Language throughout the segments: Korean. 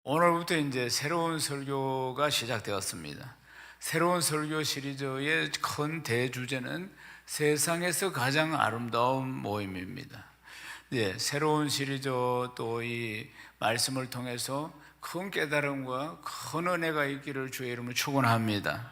오늘부터 이제 새로운 설교가 시작되었습니다. 새로운 설교 시리즈의 큰 대주제는 세상에서 가장 아름다운 모임입니다. 새로운 시리즈 또 이 말씀을 통해서 큰 깨달음과 큰 은혜가 있기를 주의 이름으로 축원합니다.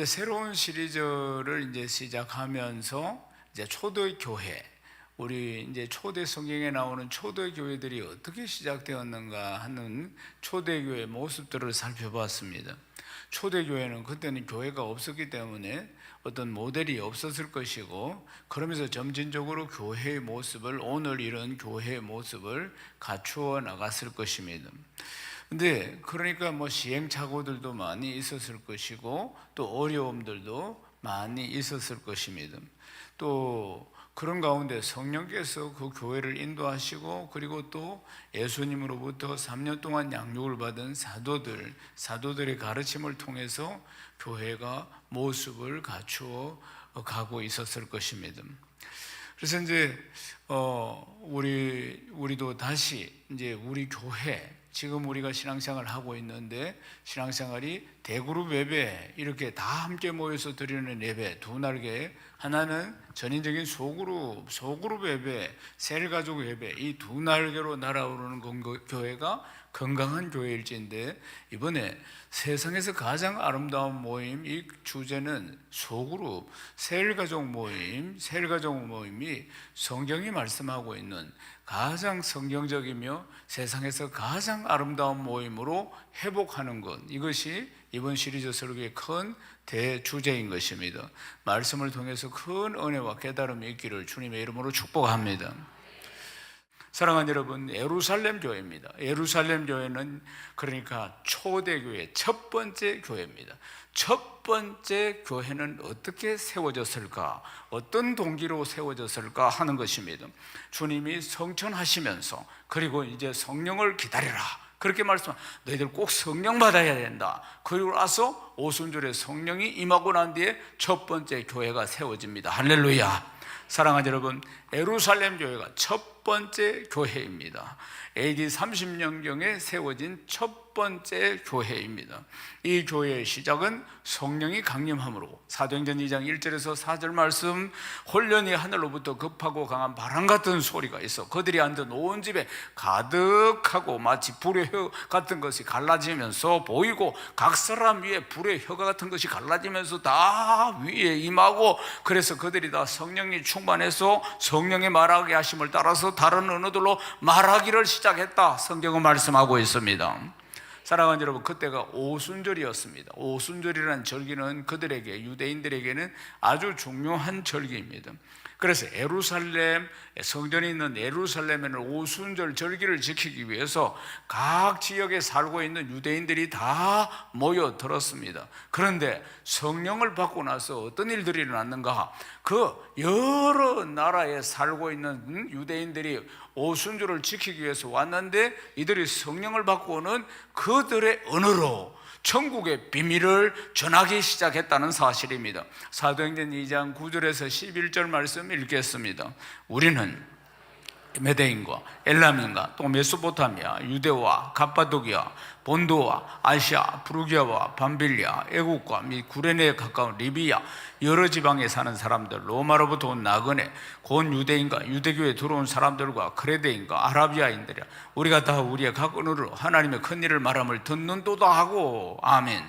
새로운 시리즈를 이제 시작하면서 이제 초대교회, 우리 이제 초대 성경에 나오는 초대교회들이 어떻게 시작되었는가 하는 초대교회 모습들을 살펴봤습니다. 초대교회는 그때는 교회가 없었기 때문에 어떤 모델이 없었을 것이고, 그러면서 점진적으로 교회의 모습을, 오늘 이런 교회의 모습을 갖추어 나갔을 것입니다. 근데 그러니까 시행착오들도 많이 있었을 것이고, 또 어려움들도 많이 있었을 것입니다. 또 그런 가운데 성령께서 그 교회를 인도하시고, 그리고 또 예수님으로부터 3년 동안 양육을 받은 사도들의 가르침을 통해서 교회가 모습을 갖추어 가고 있었을 것입니다. 그래서 이제 우리도 다시 이제 우리 교회, 지금 우리가 신앙생활을 하고 있는데, 신앙생활이 대그룹 예배, 이렇게 다 함께 모여서 드리는 예배 두 날개, 하나는 전인적인 소그룹 예배, 셀가족 예배, 이 두 날개로 날아오르는 교회가 건강한 교회일지인데, 이번에 세상에서 가장 아름다운 모임, 이 주제는 소그룹, 셀가족 모임이 성경이 말씀하고 있는 가장 성경적이며 세상에서 가장 아름다운 모임으로 회복하는 것, 이것이 이번 시리즈 설교의 큰 대주제인 것입니다. 말씀을 통해서 큰 은혜와 깨달음이 있기를 주님의 이름으로 축복합니다. 사랑하는 여러분, 예루살렘 교회입니다. 예루살렘 교회는 그러니까 초대교회, 첫 번째 교회입니다. 첫 번째 교회는 어떻게 세워졌을까? 어떤 동기로 세워졌을까 하는 것입니다. 주님이 성천하시면서, 그리고 이제 성령을 기다려라, 그렇게 너희들 꼭 성령 받아야 된다. 그리고 나서 오순절에 성령이 임하고 난 뒤에 첫 번째 교회가 세워집니다. 할렐루야. 사랑하는 여러분, 예루살렘 교회가 첫 번째 교회입니다. AD 30년경에 세워진 첫 번째 교회입니다. 이 교회의 시작은 성령이 강림함으로, 사도행전 2장 1절에서 4절 말씀, 홀련히 하늘로부터 급하고 강한 바람 같은 소리가 있어 그들이 앉은 온 집에 가득하고, 마치 불의 혀 같은 것이 갈라지면서 보이고, 각 사람 위에 불의 혀가 같은 것이 갈라지면서 다 위에 임하고, 그래서 그들이 다 성령이 충만해서 성령의 말하게 하심을 따라서 다른 언어들로 말하기를 시작했다, 성경은 말씀하고 있습니다. 사랑하는 여러분, 그때가 오순절이었습니다. 오순절이라는 절기는 그들에게, 유대인들에게는 아주 중요한 절기입니다. 그래서 예루살렘, 성전이 있는 예루살렘에는 오순절 절기를 지키기 위해서 각 지역에 살고 있는 유대인들이 다 모여들었습니다. 그런데 성령을 받고 나서 어떤 일들이 일어났는가? 그 여러 나라에 살고 있는 유대인들이 오순절을 지키기 위해서 왔는데, 이들이 성령을 받고는 그들의 언어로 천국의 비밀을 전하기 시작했다는 사실입니다. 사도행전 2장 9절에서 11절 말씀 읽겠습니다. 우리는 메대인과 엘람인과 또 메소포타미아, 유대와 갑바도기아, 본도와 아시아, 부르기아와 밤빌리아, 애국과 및 구레네에 가까운 리비아, 여러 지방에 사는 사람들, 로마로부터 온 나그네, 곧 유대인과 유대교에 들어온 사람들과 크레데인과 아라비아인들이야, 우리가 다 우리의 각 언어로 하나님의 큰 일을 말함을 듣는도다 하고. 아멘.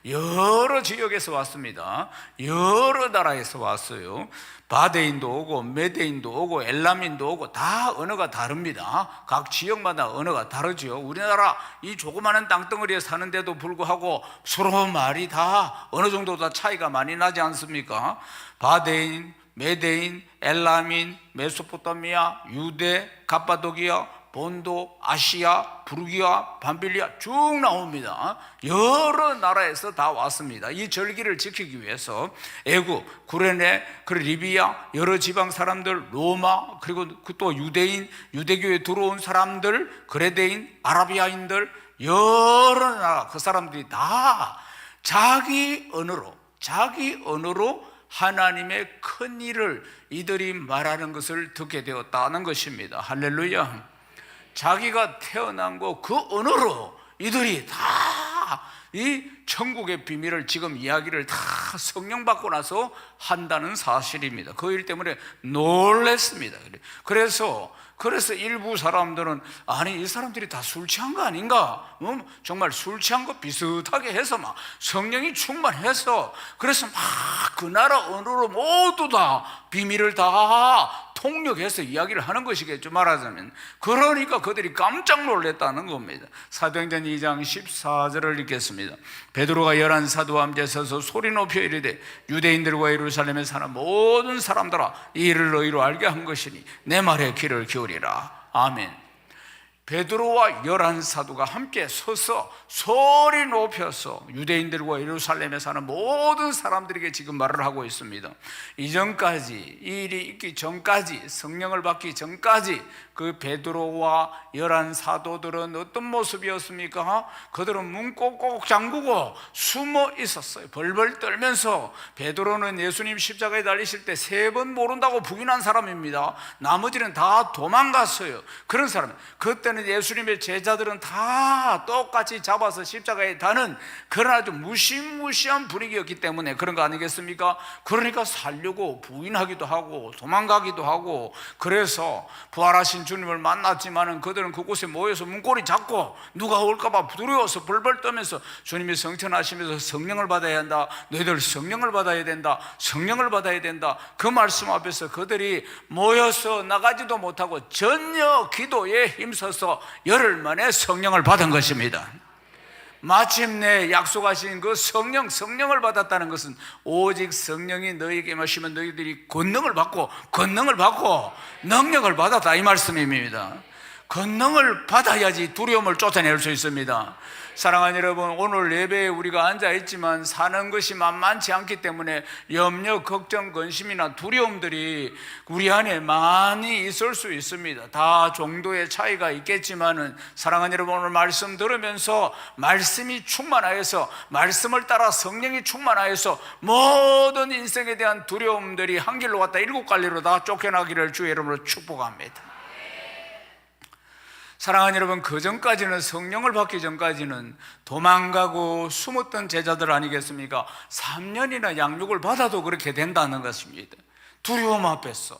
여러 지역에서 왔습니다. 여러 나라에서 왔어요. 바데인도 오고, 메데인도 오고, 엘람인도 오고, 다 언어가 다릅니다. 각 지역마다 언어가 다르죠. 우리나라 이 조그마한 땅덩어리에 사는데도 불구하고 서로 말이 다 어느 정도 다 차이가 많이 나지 않습니까? 바데인, 메데인, 엘라민, 메소포타미아, 유대, 갑바도기아, 본도, 아시아, 부르기아, 밤빌리아 쭉 나옵니다. 여러 나라에서 다 왔습니다. 이 절기를 지키기 위해서 애국, 구레네, 그리고 리비아, 여러 지방 사람들, 로마, 그리고 또 유대인, 유대교에 들어온 사람들, 그레데인, 아라비아인들, 여러 나라, 그 사람들이 다 자기 언어로 하나님의 큰 일을 이들이 말하는 것을 듣게 되었다는 것입니다. 할렐루야. 자기가 태어난 거 그 언어로 이들이 다 이 천국의 비밀을 지금 이야기를 다 성령 받고 나서 한다는 사실입니다. 그 일 때문에 놀랬습니다. 그래서 일부 사람들은 아니 이 사람들이 다 술 취한 거 아닌가? 정말 술 취한 거 비슷하게 해서 막 성령이 충만해서 그래서 막 그 나라 언어로 모두 다 비밀을 다 통역해서 이야기를 하는 것이겠죠, 말하자면. 그러니까 그들이 깜짝 놀랐다는 겁니다. 사도행전 2장 14절을 읽겠습니다. 베드로가 11 사도와 함께 서서 소리 높여 이르되 유대인들과 예루살렘에 사는 모든 사람들아 이 일을 너희로 알게 한 것이니 내 말에 귀를 기울이라. 아멘. 베드로와 11 사도가 함께 서서 소리 높여서 유대인들과 예루살렘에 사는 모든 사람들에게 지금 말을 하고 있습니다. 이전까지, 이 일이 있기 전까지, 성령을 받기 전까지 그 베드로와 11 사도들은 어떤 모습이었습니까? 그들은 문 꼭꼭 잠그고 숨어 있었어요. 벌벌 떨면서. 베드로는 예수님 십자가에 달리실 때 3번 모른다고 부인한 사람입니다. 나머지는 다 도망갔어요. 그런 사람. 그때는 예수님의 제자들은 다 똑같이 잡아서 십자가에 다는 그런 아주 무시무시한 분위기였기 때문에 그런 거 아니겠습니까? 그러니까 살려고 부인하기도 하고 도망가기도 하고, 그래서 부활하신 주님을 만났지만은 그들은 그곳에 모여서 문고리 잡고 누가 올까봐 두려워서 벌벌 떠면서 주님이 성천하시면서 성령을 받아야 한다, 너희들 성령을 받아야 된다, 성령을 받아야 된다, 그 말씀 앞에서 그들이 모여서 나가지도 못하고 전혀 기도에 힘써서 열흘 만에 성령을 받은 것입니다. 마침내 약속하신 그 성령을 받았다는 것은 오직 성령이 너희에게 임하시면 너희들이 권능을 받고 능력을 받았다, 이 말씀입니다. 권능을 받아야지 두려움을 쫓아낼 수 있습니다. 사랑하는 여러분, 오늘 예배에 우리가 앉아있지만 사는 것이 만만치 않기 때문에 염려, 걱정, 근심이나 두려움들이 우리 안에 많이 있을 수 있습니다. 다 정도의 차이가 있겠지만은, 사랑하는 여러분, 오늘 말씀 들으면서 말씀이 충만하여서, 말씀을 따라 성령이 충만하여서 모든 인생에 대한 두려움들이 한 길로 갔다 7갈래로 다 쫓겨나기를 주의 이름으로 축복합니다. 사랑하는 여러분, 그 전까지는, 성령을 받기 전까지는 도망가고 숨었던 제자들 아니겠습니까? 3년이나 양육을 받아도 그렇게 된다는 것입니다. 두려움 앞에서,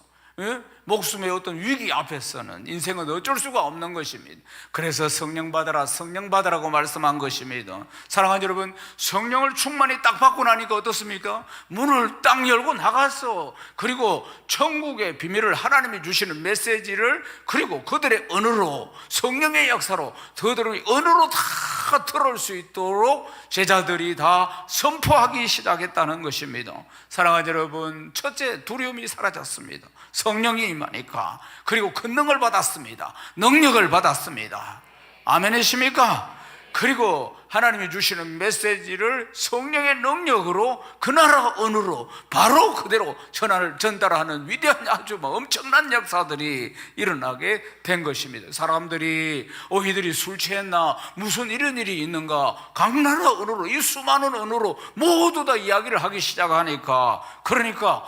목숨의 어떤 위기 앞에서는 인생은 어쩔 수가 없는 것입니다. 그래서 성령 받아라, 성령 받아라고 말씀한 것입니다. 사랑하는 여러분, 성령을 충만히 딱 받고 나니까 어떻습니까? 문을 딱 열고 나갔어. 그리고 천국의 비밀을, 하나님이 주시는 메시지를, 그리고 그들의 언어로, 성령의 역사로 그들의 언어로 다 들을 수 있도록 제자들이 다 선포하기 시작했다는 것입니다. 사랑하는 여러분, 첫째, 두려움이 사라졌습니다. 성령이 임하니까. 그리고 권능을 받았습니다. 능력을 받았습니다. 아멘이십니까? 그리고 하나님이 주시는 메시지를 성령의 능력으로 그 나라 언어로 바로 그대로 전달하는 위대한, 아주 엄청난 역사들이 일어나게 된 것입니다. 사람들이 이들이 술 취했나, 무슨 이런 일이 있는가, 각 나라 언어로, 이 수많은 언어로 모두 다 이야기를 하기 시작하니까, 그러니까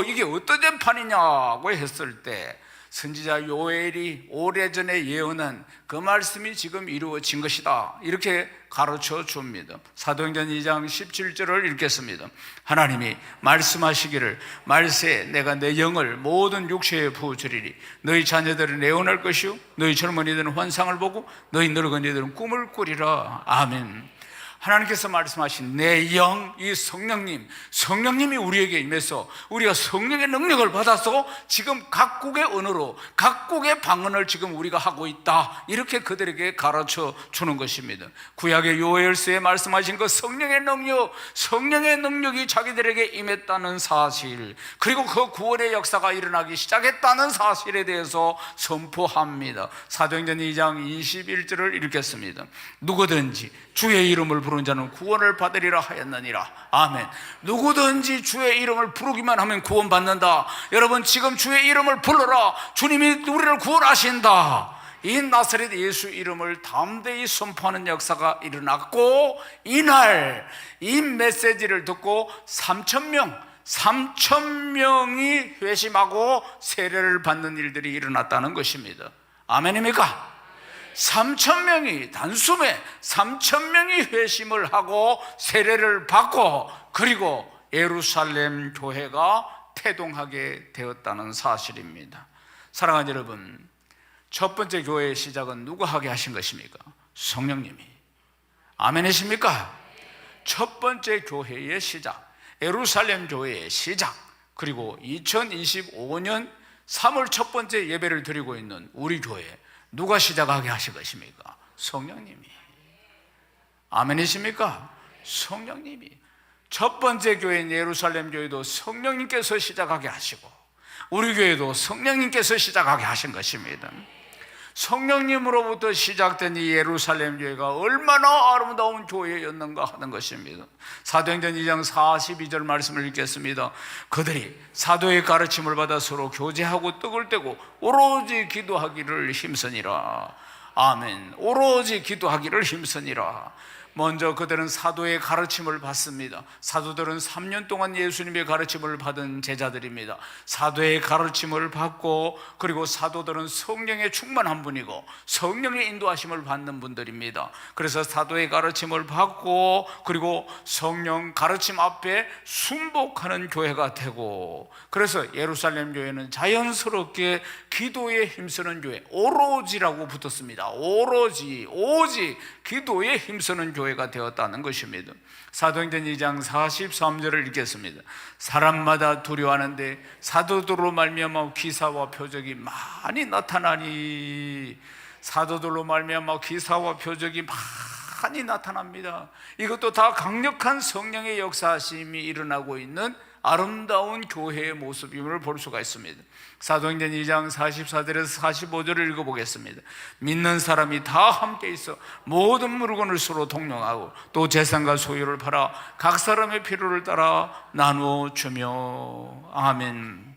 이게 어떤 판이냐고 했을 때 선지자 요엘이 오래전에 예언한 그 말씀이 지금 이루어진 것이다, 이렇게 가르쳐 줍니다. 사도행전 2장 17절을 읽겠습니다. 하나님이 말씀하시기를 말세 내가 내 영을 모든 육체에 부어주리니 너희 자녀들은 예언할 것이요 너희 젊은이들은 환상을 보고 너희 늙은이들은 꿈을 꾸리라. 아멘. 하나님께서 말씀하신 내 영, 이 성령님이 우리에게 임해서 우리가 성령의 능력을 받아서 지금 각국의 언어로, 각국의 방언을 지금 우리가 하고 있다, 이렇게 그들에게 가르쳐 주는 것입니다. 구약의 요엘서에 말씀하신 그 성령의 능력이 자기들에게 임했다는 사실, 그리고 그 구원의 역사가 일어나기 시작했다는 사실에 대해서 선포합니다. 사도행전 2장 21절을 읽겠습니다. 누구든지 주의 이름을 부르는 자는 구원을 받으리라 하였느니라. 아멘. 누구든지 주의 이름을 부르기만 하면 구원받는다. 여러분, 지금 주의 이름을 불러라. 주님이 우리를 구원하신다. 이 나사렛 예수 이름을 담대히 선포하는 역사가 일어났고, 이날 이 메시지를 듣고 3,000명이 회심하고 세례를 받는 일들이 일어났다는 것입니다. 아멘입니까? 3,000명이 단숨에 3,000명이 회심을 하고 세례를 받고 그리고 예루살렘 교회가 태동하게 되었다는 사실입니다. 사랑하는 여러분, 첫 번째 교회의 시작은 누가 하게 하신 것입니까? 성령님이. 아멘이십니까? 첫 번째 교회의 시작, 예루살렘 교회의 시작, 그리고 2025년 3월 첫 번째 예배를 드리고 있는 우리 교회, 누가 시작하게 하신 것입니까? 성령님이. 아멘이십니까? 성령님이. 첫 번째 교회인 예루살렘 교회도 성령님께서 시작하게 하시고 우리 교회도 성령님께서 시작하게 하신 것입니다. 성령님으로부터 시작된 이 예루살렘 교회가 얼마나 아름다운 교회였는가 하는 것입니다. 사도행전 2장 42절 말씀을 읽겠습니다. 그들이 사도의 가르침을 받아 서로 교제하고 떡을 떼고 오로지 기도하기를 힘쓰니라. 아멘. 오로지 기도하기를 힘쓰니라. 먼저 그들은 사도의 가르침을 받습니다. 사도들은 3년 동안 예수님의 가르침을 받은 제자들입니다. 사도의 가르침을 받고 그리고 사도들은 성령의 충만한 분이고 성령의 인도하심을 받는 분들입니다. 그래서 사도의 가르침을 받고 그리고 성령 가르침 앞에 순복하는 교회가 되고, 그래서 예루살렘 교회는 자연스럽게 기도에 힘쓰는 교회, 오로지라고 붙었습니다. 오로지, 오직 기도에 힘쓰는 교회가 되었다는 것입니다. 사도행전 2장 43절을 읽겠습니다. 사람마다 두려워하는데 사도들로 말미암아 기사와 표적이 많이 나타나니. 사도들로 말미암아 기사와 표적이 많이 나타납니다. 이것도 다 강력한 성령의 역사하심이 일어나고 있는 아름다운 교회의 모습임을 볼 수가 있습니다. 사도행전 2장 44절에서 45절을 읽어보겠습니다. 믿는 사람이 다 함께 있어 모든 물건을 서로 동용하고 또 재산과 소유를 팔아 각 사람의 필요를 따라 나누어 주며. 아멘.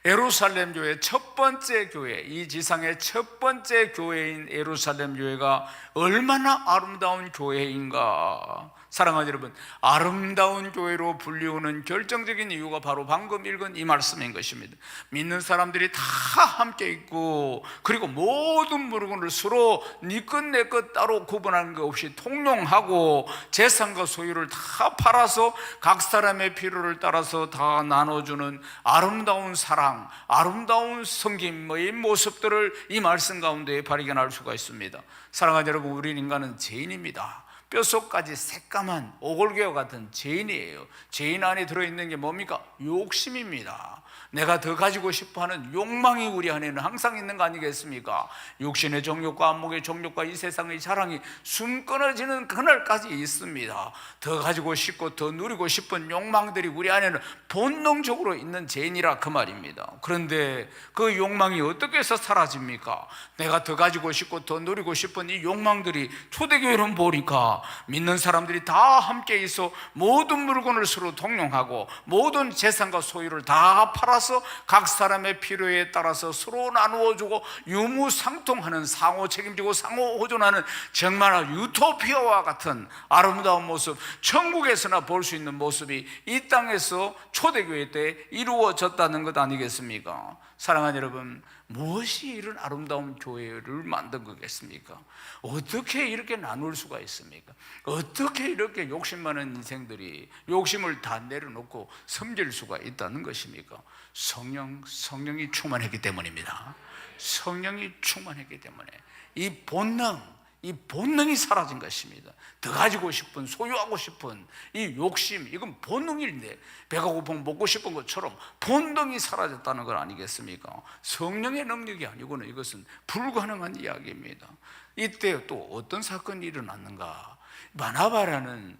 예루살렘 교회 첫 번째 교회, 이 지상의 첫 번째 교회인 예루살렘 교회가 얼마나 아름다운 교회인가. 사랑하는 여러분, 아름다운 교회로 불리우는 결정적인 이유가 바로 방금 읽은 이 말씀인 것입니다. 믿는 사람들이 다 함께 있고 그리고 모든 물건을 서로 네 것 내 것 따로 구분하는 것 없이 통용하고 재산과 소유를 다 팔아서 각 사람의 필요를 따라서 다 나눠주는 아름다운 사랑, 아름다운 섬김의 모습들을 이 말씀 가운데 발견할 수가 있습니다. 사랑하는 여러분, 우리 인간은 죄인입니다. 뼛속까지 새까만 오골개와 같은 죄인이에요. 죄인 안에 들어있는 게 뭡니까? 욕심입니다. 내가 더 가지고 싶어하는 욕망이 우리 안에는 항상 있는 거 아니겠습니까? 육신의 정욕과 안목의 정욕과 이 세상의 자랑이 숨 끊어지는 그날까지 있습니다. 더 가지고 싶고 더 누리고 싶은 욕망들이 우리 안에는 본능적으로 있는 죄인이라 그 말입니다. 그런데 그 욕망이 어떻게 해서 사라집니까? 내가 더 가지고 싶고 더 누리고 싶은 이 욕망들이 초대교회는 보니까 믿는 사람들이 다 함께 있어 모든 물건을 서로 동용하고 모든 재산과 소유를 다 팔아서 각 사람의 필요에 따라서 서로 나누어주고 유무상통하는, 상호 책임지고 상호 호존하는 정말 유토피아와 같은 아름다운 모습, 천국에서나 볼 수 있는 모습이 이 땅에서 초대교회 때 이루어졌다는 것 아니겠습니까? 사랑하는 여러분, 무엇이 이런 아름다운 교회를 만든 거겠습니까? 어떻게 이렇게 나눌 수가 있습니까? 어떻게 이렇게 욕심 많은 인생들이 욕심을 다 내려놓고 섬길 수가 있다는 것입니까? 성령이 충만했기 때문입니다. 성령이 충만했기 때문에 이 본능이 사라진 것입니다. 더 가지고 싶은, 소유하고 싶은 이 욕심, 이건 본능인데 배가 고프면 먹고 싶은 것처럼 본능이 사라졌다는 건 아니겠습니까? 성령의 능력이 아니고는 이것은 불가능한 이야기입니다. 이때 또 어떤 사건이 일어났는가? 바나바라는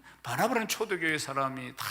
초대교회 사람이 다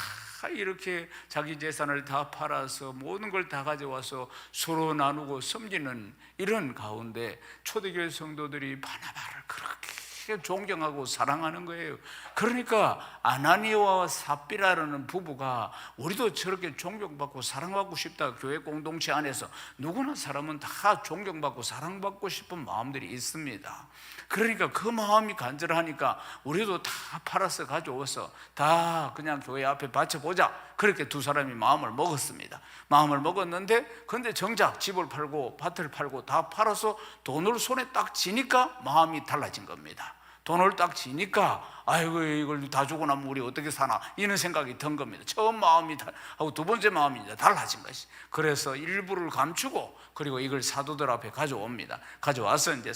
이렇게 자기 재산을 다 팔아서 모든 걸 다 가져와서 서로 나누고 섬기는 이런 가운데 초대교회 성도들이 바나바를 그렇게 존경하고 사랑하는 거예요. 그러니까 아나니아와 삽비라라는 부부가 우리도 저렇게 존경받고 사랑받고 싶다. 교회 공동체 안에서 누구나 사람은 다 존경받고 사랑받고 싶은 마음들이 있습니다. 그러니까 그 마음이 간절하니까 우리도 다 팔아서 가져와서 다 그냥 교회 앞에 바쳐보자. 그렇게 두 사람이 마음을 먹었습니다. 마음을 먹었는데 근데 정작 집을 팔고 밭을 팔고 다 팔아서 돈을 손에 딱 쥐니까 마음이 달라진 겁니다. 돈을 딱 쥐니까 아이고 이걸 다 주고 나면 우리 어떻게 사나 이런 생각이 든 겁니다. 처음 마음이 하고 두 번째 마음이 이제 달라진 것이. 그래서 일부를 감추고 그리고 이걸 사도들 앞에 가져옵니다. 가져와서 이제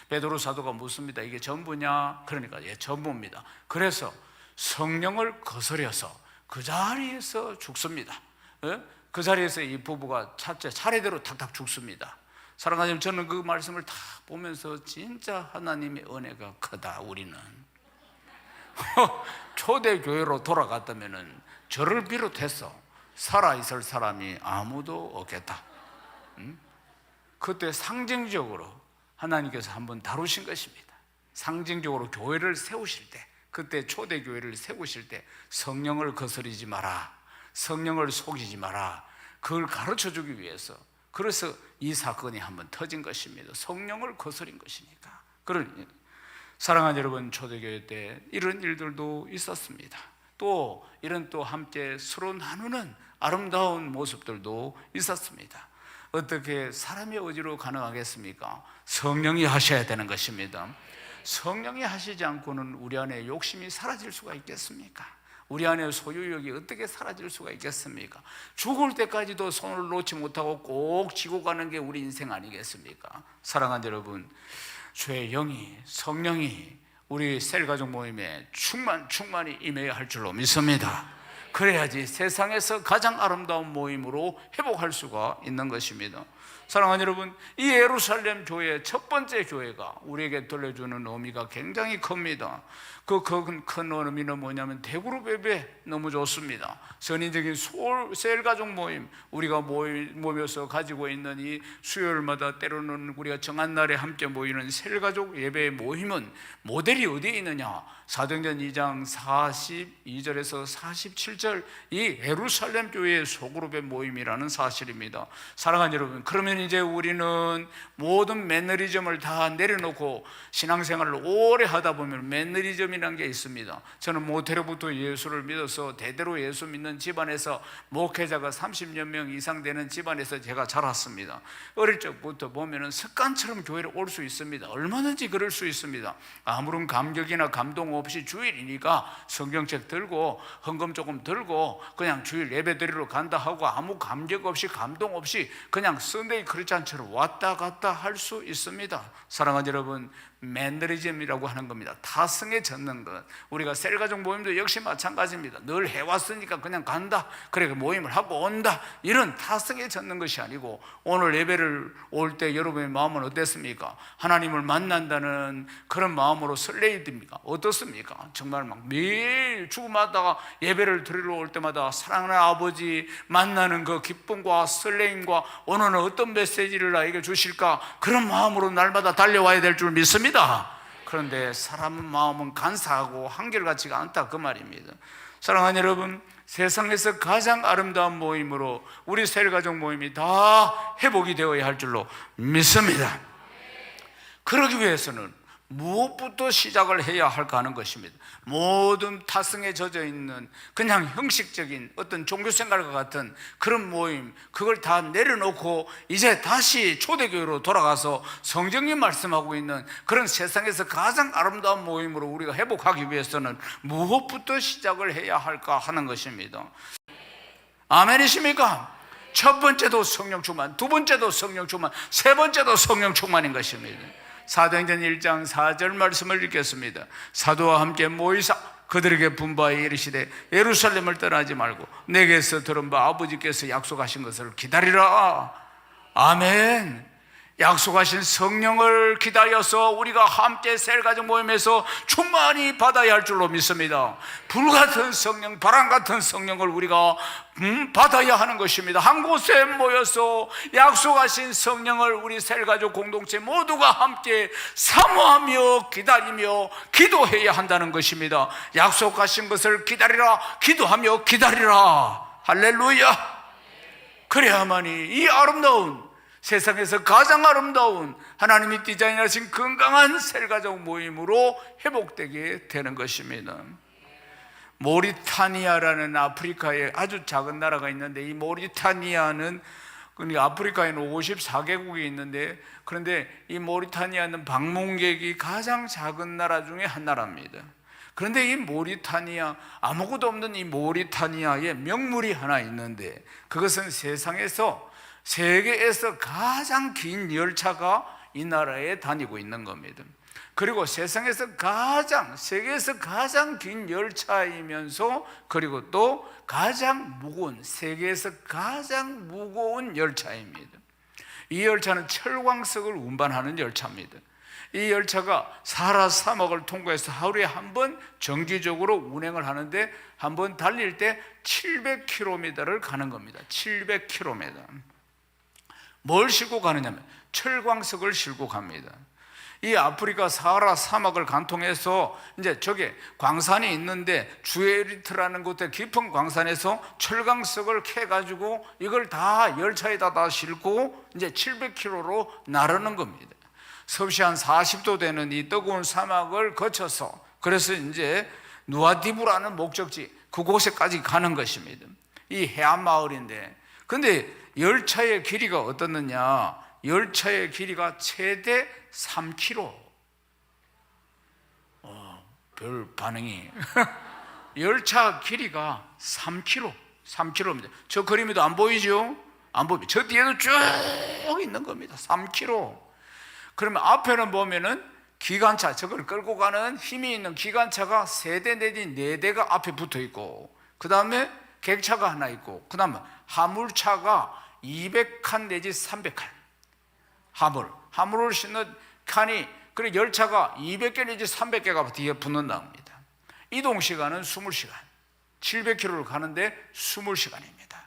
베드로 사도가 묻습니다. 이게 전부냐? 그러니까 예, 전부입니다. 그래서 성령을 거스려서 그 자리에서 죽습니다. 그 자리에서 이 부부가 차례대로 탁탁 죽습니다. 사랑하는 저는 그 말씀을 다 보면서 진짜 하나님의 은혜가 크다. 우리는 초대교회로 돌아갔다면 저를 비롯해서 살아있을 사람이 아무도 없겠다. 그때 상징적으로 하나님께서 한번 다루신 것입니다. 상징적으로 교회를 세우실 때, 그때 초대교회를 세우실 때 성령을 거스르지 마라, 성령을 속이지 마라, 그걸 가르쳐주기 위해서. 그래서 이 사건이 한번 터진 것입니다. 성령을 거스린 것이니까. 그러니 사랑하는 여러분, 초대교회 때 이런 일들도 있었습니다. 또 이런 또 함께 서로 나누는 아름다운 모습들도 있었습니다. 어떻게 사람의 의지로 가능하겠습니까? 성령이 하셔야 되는 것입니다. 성령이 하시지 않고는 우리 안에 욕심이 사라질 수가 있겠습니까? 우리 안에 소유욕이 어떻게 사라질 수가 있겠습니까? 죽을 때까지도 손을 놓지 못하고 꼭 쥐고 가는 게 우리 인생 아니겠습니까? 사랑하는 여러분, 주의 영이, 성령이 우리 셀가족 모임에 충만히 임해야 할 줄로 믿습니다. 그래야지 세상에서 가장 아름다운 모임으로 회복할 수가 있는 것입니다. 사랑하는 여러분, 이 예루살렘 교회의 첫 번째 교회가 우리에게 들려주는 의미가 굉장히 큽니다. 그 큰 의미는 뭐냐면 대그룹 예배 너무 좋습니다. 선인적인 셀가족 모임, 우리가 모여서 가지고 있는 이 수요일마다 때로는 우리가 정한 날에 함께 모이는 셀가족 예배의 모임은 모델이 어디에 있느냐? 사도행전 2장 42절에서 47절 이 예루살렘 교회의 소그룹의 모임이라는 사실입니다. 사랑하는 여러분, 그러면 이제 우리는 모든 매너리즘을 다 내려놓고 신앙생활을 오래 하다 보면 매너리즘이라는 게 있습니다. 저는 모태로부터 예수를 믿어서 대대로 예수 믿는 집안에서 목회자가 30여 명 이상 되는 집안에서 제가 자랐습니다. 어릴 적부터 보면 습관처럼 교회를 올 수 있습니다. 얼마든지 그럴 수 있습니다. 아무런 감격이나 감동 없이 주일이니까 성경책 들고 헌금 조금 들고 그냥 주일 예배 드리러 간다 하고 아무 감격 없이 감동 없이 그냥 선데이 크리스찬처럼 왔다 갔다 할 수 있습니다. 사랑하는 여러분, 매너리즘이라고 하는 겁니다. 타성에 젖는 것. 우리가 셀가족 모임도 역시 마찬가지입니다. 늘 해왔으니까 그냥 간다, 그래 모임을 하고 온다, 이런 타성에 젖는 것이 아니고 오늘 예배를 올 때 여러분의 마음은 어땠습니까? 하나님을 만난다는 그런 마음으로 설레입니까? 어떻습니까? 정말 막 매일 주마다 예배를 드리러 올 때마다 사랑하는 아버지 만나는 그 기쁨과 설레임과 오늘은 어떤 메시지를 나에게 주실까, 그런 마음으로 날마다 달려와야 될 줄 믿습니다. 그런데 사람 마음은 간사하고 한결같지가 않다, 그 말입니다. 사랑하는 여러분, 세상에서 가장 아름다운 모임으로 우리 셀가족 모임이 다 회복이 되어야 할 줄로 믿습니다. 그러기 위해서는 무엇부터 시작을 해야 할까 하는 것입니다. 모든 타성에 젖어 있는 그냥 형식적인 어떤 종교생활과 같은 그런 모임, 그걸 다 내려놓고 이제 다시 초대교회로 돌아가서 성경이 말씀하고 있는 그런 세상에서 가장 아름다운 모임으로 우리가 회복하기 위해서는 무엇부터 시작을 해야 할까 하는 것입니다. 아멘이십니까? 첫 번째도 성령 충만, 두 번째도 성령 충만, 세 번째도 성령 충만인 것입니다. 사도행전 1장 4절 말씀을 읽겠습니다. 사도와 함께 모이사 그들에게 분부하여 이르시되 예루살렘을 떠나지 말고 내게서 들은 바 아버지께서 약속하신 것을 기다리라. 아멘. 약속하신 성령을 기다려서 우리가 함께 셀가족 모임에서 충만히 받아야 할 줄로 믿습니다. 불같은 성령, 바람같은 성령을 우리가 받아야 하는 것입니다. 한 곳에 모여서 약속하신 성령을 우리 셀가족 공동체 모두가 함께 사모하며 기다리며 기도해야 한다는 것입니다. 약속하신 것을 기다리라, 기도하며 기다리라. 할렐루야. 그래야만이 이 아름다운, 세상에서 가장 아름다운 하나님이 디자인하신 건강한 셀가족 모임으로 회복되게 되는 것입니다. 모리타니아라는 아프리카에 아주 작은 나라가 있는데, 이 모리타니아는 아프리카에는 54개국이 있는데, 그런데 이 모리타니아는 방문객이 가장 작은 나라 중에 한 나라입니다. 그런데 이 모리타니아, 아무것도 없는 이 모리타니아에 명물이 하나 있는데, 그것은 세계에서 가장 긴 열차가 이 나라에 다니고 있는 겁니다. 그리고 세계에서 가장 긴 열차이면서, 그리고 또 세계에서 가장 무거운 열차입니다. 이 열차는 철광석을 운반하는 열차입니다. 이 열차가 사하라 사막을 통과해서 하루에 한 번 정기적으로 운행을 하는데, 한 번 달릴 때 700km를 가는 겁니다. 700km. 뭘 싣고 가느냐면 철광석을 싣고 갑니다. 이 아프리카 사하라 사막을 관통해서 이제 저게 광산이 있는데, 주에리트라는 곳에 깊은 광산에서 철광석을 캐가지고 이걸 다 열차에다 다 싣고 이제 700km로 나르는 겁니다. 섭씨 한 40도 되는 이 뜨거운 사막을 거쳐서, 그래서 이제 누아디부라는 목적지, 그곳에까지 가는 것입니다. 이 해안 마을인데, 근데 열차의 길이가 어떻느냐? 열차의 길이가 최대 3km. 별 반응이. 열차 길이가 3km입니다. 저 그림에도 안 보이죠? 안 보입니다. 저 뒤에도 쭉 있는 겁니다. 3km. 그러면 앞에는 보면은 기관차, 저걸 끌고 가는 힘이 있는 기관차가 3대 내지 4대가 앞에 붙어 있고, 그 다음에 객차가 하나 있고, 그 다음에 화물차가 200칸 내지 300칸. 화물을 싣는 칸이, 그리고 열차가 200개 내지 300개가 뒤에 붙는다고 합니다. 이동 시간은 20시간. 700km를 가는데 20시간입니다.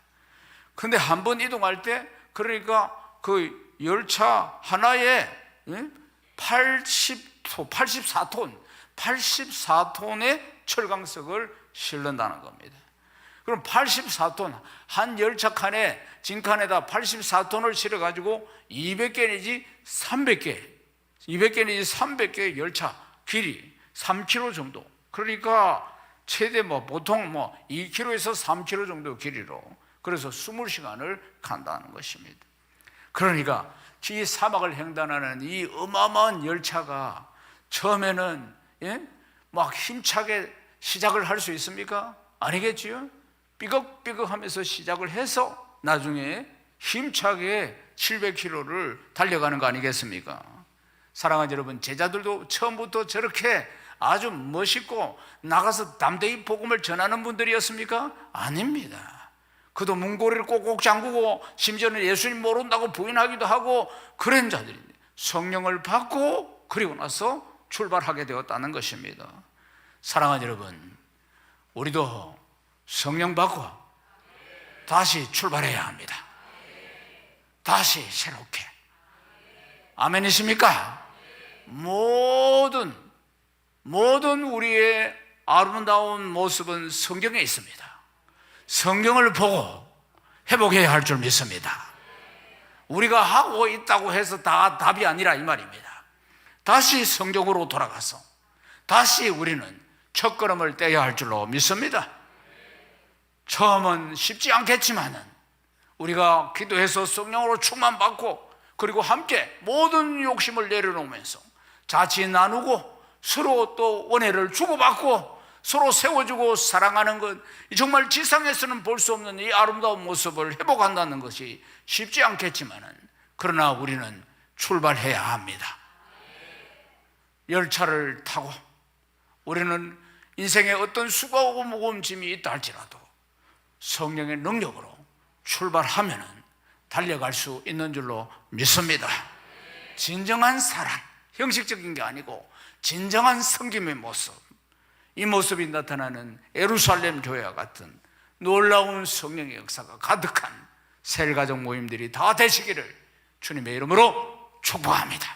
근데 한 번 이동할 때, 그러니까 그 열차 하나에 84톤의 철광석을 실는다는 겁니다. 그럼 84톤, 한 열차 칸에, 진칸에다 84톤을 실어가지고 200개 내지 300개 열차 길이 3km 정도. 그러니까 최대 보통 2km에서 3km 정도 길이로, 그래서 20시간을 간다는 것입니다. 그러니까 이 사막을 횡단하는 이 어마어마한 열차가 처음에는 막 힘차게 시작을 할 수 있습니까? 아니겠지요? 삐걱삐걱 하면서 시작을 해서 나중에 힘차게 700km를 달려가는 거 아니겠습니까? 사랑하는 여러분, 제자들도 처음부터 저렇게 아주 멋있고 나가서 담대히 복음을 전하는 분들이었습니까? 아닙니다. 그도 문고리를 꼭꼭 잠그고 심지어는 예수님 모른다고 부인하기도 하고 그런 자들인데, 성령을 받고 그리고 나서 출발하게 되었다는 것입니다. 사랑하는 여러분, 우리도 성령 받고 다시 출발해야 합니다. 다시 새롭게. 아멘이십니까? 모든 우리의 아름다운 모습은 성경에 있습니다. 성경을 보고 회복해야 할 줄 믿습니다. 우리가 하고 있다고 해서 다 답이 아니라 이 말입니다. 다시 성경으로 돌아가서 다시 우리는 첫걸음을 떼야 할 줄로 믿습니다. 처음은 쉽지 않겠지만은 우리가 기도해서 성령으로 충만받고, 그리고 함께 모든 욕심을 내려놓으면서 자치 나누고 서로 또 은혜를 주고받고 서로 세워주고 사랑하는 것, 정말 지상에서는 볼 수 없는 이 아름다운 모습을 회복한다는 것이 쉽지 않겠지만은, 그러나 우리는 출발해야 합니다. 열차를 타고 우리는 인생에 어떤 수고하고 무거운 짐이 있다 할지라도 성령의 능력으로 출발하면은 달려갈 수 있는 줄로 믿습니다. 진정한 사랑, 형식적인 게 아니고 진정한 섬김의 모습, 이 모습이 나타나는 예루살렘 교회와 같은 놀라운 성령의 역사가 가득한 새 가족 모임들이 다 되시기를 주님의 이름으로 축복합니다.